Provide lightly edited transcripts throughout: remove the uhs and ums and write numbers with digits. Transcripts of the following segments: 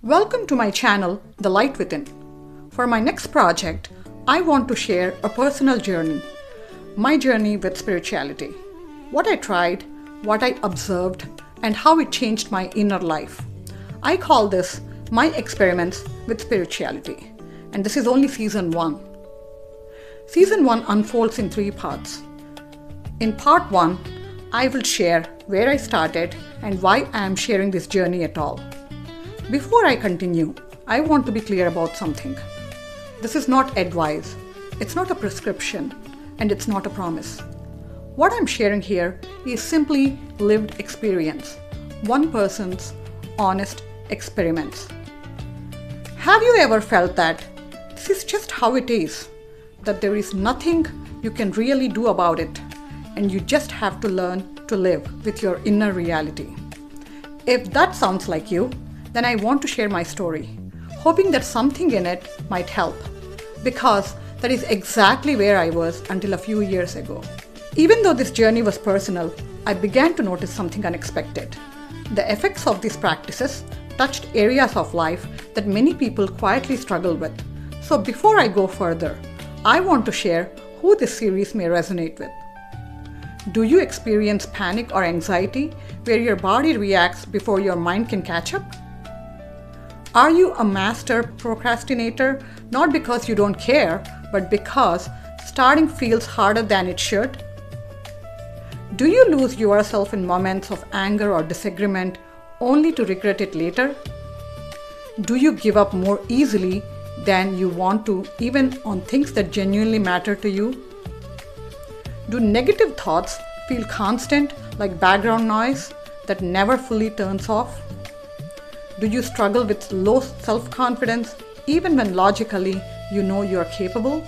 Welcome to my channel, The Light Within. For my next project, I want to share a personal journey, my journey with spirituality, what I tried, what I observed, and how it changed my inner life. I call this My Experiments with Spirituality, and this is only Season 1. Season 1 unfolds in 3 parts. In Part 1, I will share where I started and why I am sharing this journey at all. Before I continue, I want to be clear about something. This is not advice, it's not a prescription, and it's not a promise. What I'm sharing here is simply lived experience, one person's honest experiments. Have you ever felt that this is just how it is, that there is nothing you can really do about it, and you just have to learn to live with your inner reality? If that sounds like you, then I want to share my story, hoping that something in it might help, because that is exactly where I was until a few years ago. Even though this journey was personal, I began to notice something unexpected. The effects of these practices touched areas of life that many people quietly struggle with. So before I go further, I want to share who this series may resonate with. Do you experience panic or anxiety where your body reacts before your mind can catch up? Are you a master procrastinator, not because you don't care, but because starting feels harder than it should? Do you lose yourself in moments of anger or disagreement only to regret it later? Do you give up more easily than you want to, even on things that genuinely matter to you? Do negative thoughts feel constant, like background noise that never fully turns off? Do you struggle with low self-confidence even when logically you know you are capable?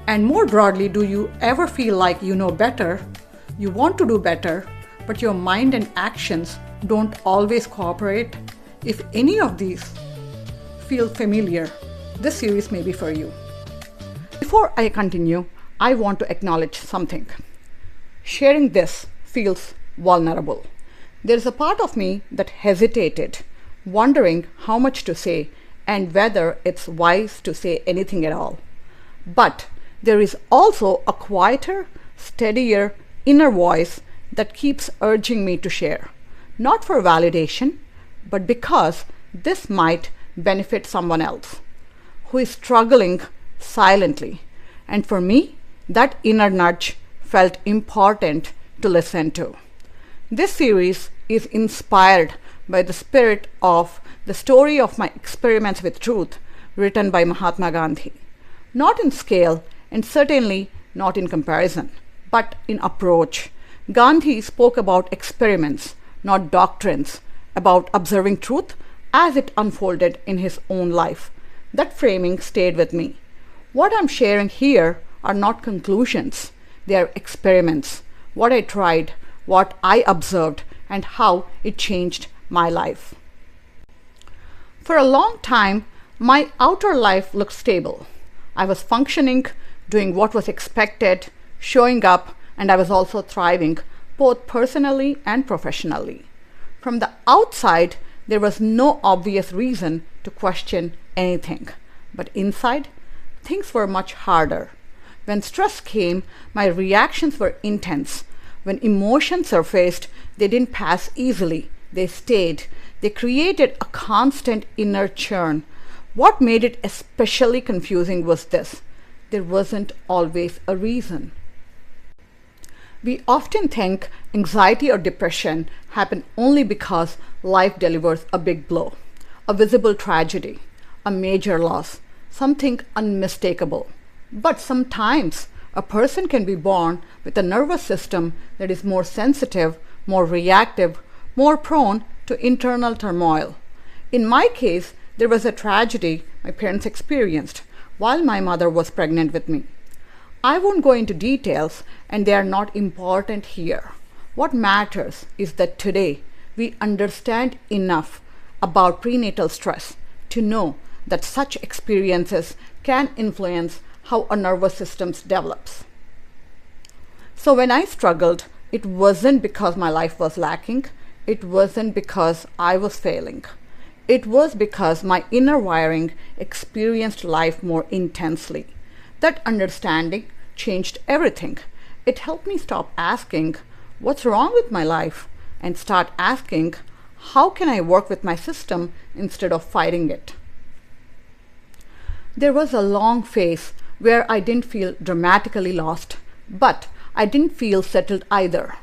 And more broadly, do you ever feel like you know better, you want to do better, but your mind and actions don't always cooperate? If any of these feel familiar, this series may be for you. Before I continue, I want to acknowledge something. Sharing this feels vulnerable. There is a part of me that hesitated, wondering how much to say and whether it's wise to say anything at all. But there is also a quieter, steadier inner voice that keeps urging me to share, not for validation, but because this might benefit someone else who is struggling silently. And for me, that inner nudge felt important to listen to. This series is inspired by the spirit of the story of my experiments with truth, written by Mahatma Gandhi. Not in scale, and certainly not in comparison, but in approach. Gandhi spoke about experiments, not doctrines, about observing truth as it unfolded in his own life. That framing stayed with me. What I'm sharing here are not conclusions. They are experiments, what I tried, what I observed, and how it changed my life. For a long time, my outer life looked stable. I was functioning, doing what was expected, showing up, and I was also thriving, both personally and professionally. From the outside, there was no obvious reason to question anything. But inside, things were much harder. When stress came, my reactions were intense. When emotions surfaced, they didn't pass easily. They stayed. They created a constant inner churn. What made it especially confusing was this: there wasn't always a reason. We often think anxiety or depression happen only because life delivers a big blow, a visible tragedy, a major loss, something unmistakable. But sometimes a person can be born with a nervous system that is more sensitive, more reactive, more prone to internal turmoil. In my case, there was a tragedy my parents experienced while my mother was pregnant with me. I won't go into details, and they are not important here. What matters is that today we understand enough about prenatal stress to know that such experiences can influence how a nervous system develops. So when I struggled, it wasn't because my life was lacking. It wasn't because I was failing. It was because my inner wiring experienced life more intensely. That understanding changed everything. It helped me stop asking, what's wrong with my life? And start asking, how can I work with my system instead of fighting it? There was a long phase where I didn't feel dramatically lost, but I didn't feel settled either.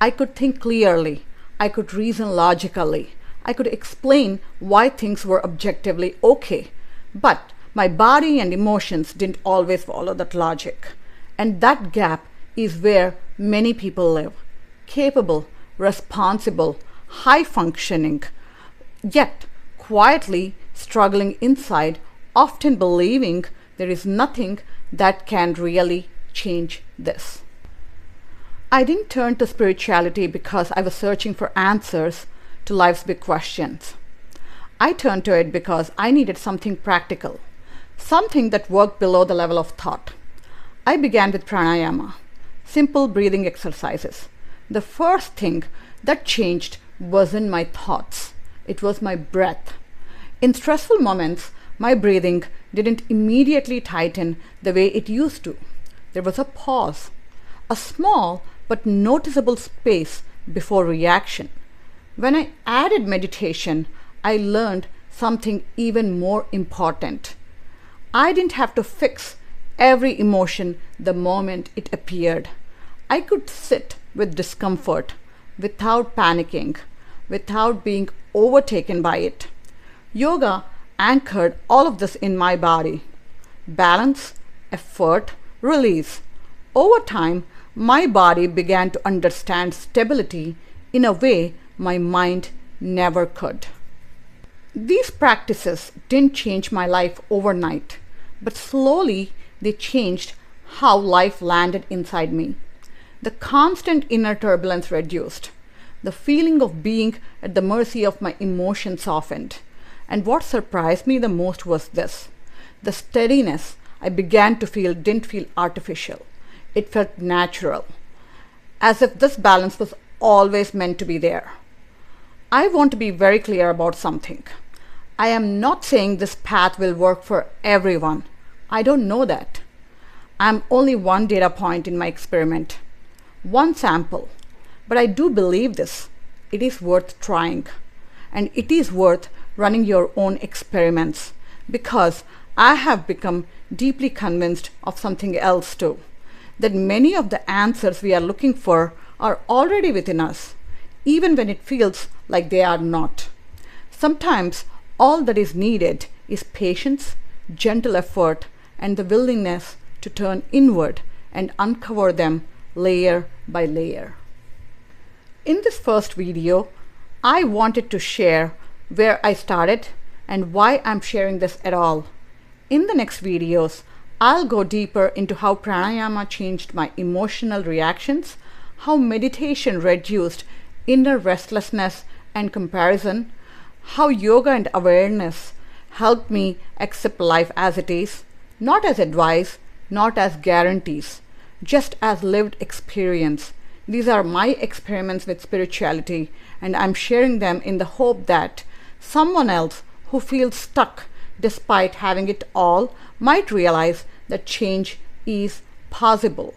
I could think clearly. I could reason logically. I could explain why things were objectively okay, but my body and emotions didn't always follow that logic. And that gap is where many people live. Capable, responsible, high functioning, yet quietly struggling inside, often believing there is nothing that can really change this. I didn't turn to spirituality because I was searching for answers to life's big questions. I turned to it because I needed something practical, something that worked below the level of thought. I began with pranayama, simple breathing exercises. The first thing that changed wasn't my thoughts, it was my breath. In stressful moments, my breathing didn't immediately tighten the way it used to. There was a pause, a small but noticeable space before reaction. When I added meditation, I learned something even more important. I didn't have to fix every emotion the moment it appeared. I could sit with discomfort without panicking, without being overtaken by it. Yoga anchored all of this in my body. Balance, effort, release. Over time, my body began to understand stability in a way my mind never could. These practices didn't change my life overnight, but slowly they changed how life landed inside me. The constant inner turbulence reduced. The feeling of being at the mercy of my emotions softened. And what surprised me the most was this. The steadiness I began to feel didn't feel artificial. It felt natural, as if this balance was always meant to be there. I want to be very clear about something. I am not saying this path will work for everyone. I don't know that. I'm only one data point in my experiment, one sample. But I do believe this. It is worth trying. And it is worth running your own experiments, because I have become deeply convinced of something else too, that many of the answers we are looking for are already within us, even when it feels like they are not. Sometimes all that is needed is patience, gentle effort, and the willingness to turn inward and uncover them layer by layer. In this first video, I wanted to share where I started and why I'm sharing this at all. In the next videos, I'll go deeper into how pranayama changed my emotional reactions, how meditation reduced inner restlessness and comparison, how yoga and awareness helped me accept life as it is, not as advice, not as guarantees, just as lived experience. These are my experiments with spirituality, and I'm sharing them in the hope that someone else who feels stuck despite having it all might realize that change is possible.